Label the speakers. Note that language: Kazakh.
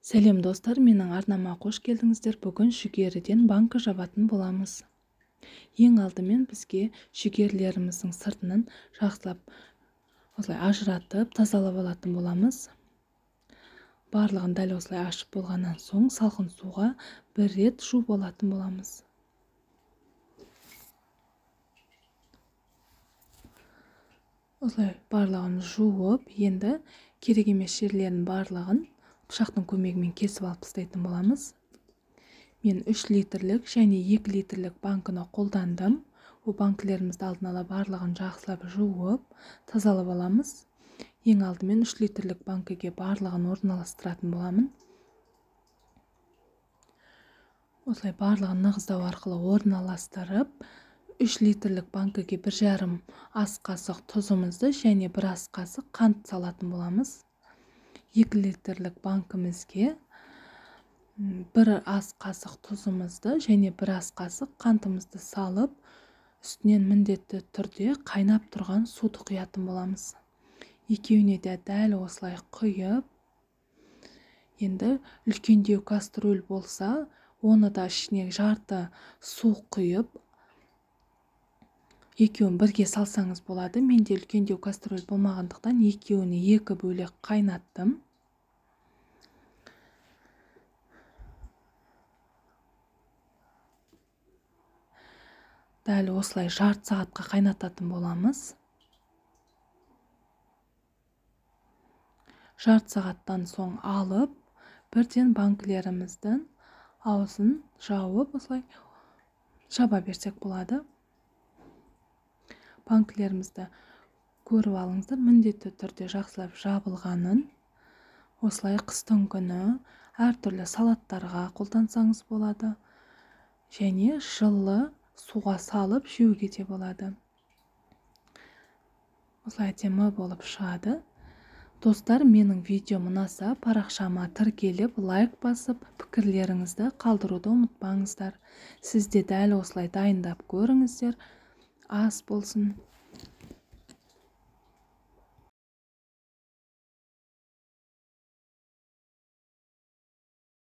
Speaker 1: Сәлем достар, менің арнама қош келдіңіздер. Бүгін жүгеріден банка жабатын боламыз. Ең алдымен бізге жүгерлеріміздің сыртынан жақсылап осылай ажыратып, тазалап алатын боламыз. Барлығын дәл осылай ашып болғаннан соң салқын суға бір рет жуып алатын боламыз. Осылай барлығын жуып, енді керек емес жерлерін барлығын пышақтың көмегімен кесіп алып тастайтын боламыз. Мен 3 литрлік және 2 литрлік банкыны қолдандым. Ол банкілерімізді алдын ала барлығын жақсылап жуып, тазалап аламыз. Ең алдымен 3 литрлік банкіге барлығын орналастыратын боламын. Осылай барлығын нығыздау арқылы орналастырып, 3 литрлік банкіге 1,5 ас қасық тұзымызды және 1 ас қасық қант салатын боламыз. 2 литрлік банкімізге 1 ас қасық тұзымызды және 1 ас қасық қантымызды салып, үстінен міндетті түрде қайнап тұрған суды құятын боламыз. Екеуіне де дәл осылай құйып, енді үлкендеу кастрюль болса, оны да ішіне жарты су құйып, екеуін бірге салсаңыз болады. Менде үлкендеу кастрюль болмағандықтан екеуіне 2 бөлек қайнаттым. Дәл осылай жарты сағатқа қайнататын боламыз. Жарты сағаттан соң алып, бірден банкілеріміздің аузын жауып, осылай жаба берсек болады. Банкілерімізді көріп алыңыздар, міндетті түрде жақсылап жабылғанын. Осылай қыстың күні әртүрлі салаттарға қолдансаңыз болады. Және жылы суға салып жеуге де болады. Осылай әдемі болып шығады. Достар, менің видеом ұнаса, парақшама тіркеліп, лайк басып, пікірлеріңізді қалдыруды ұмытпаңыздар. Сіз де дәл осылай дайындап көріңіздер. Ас болсын.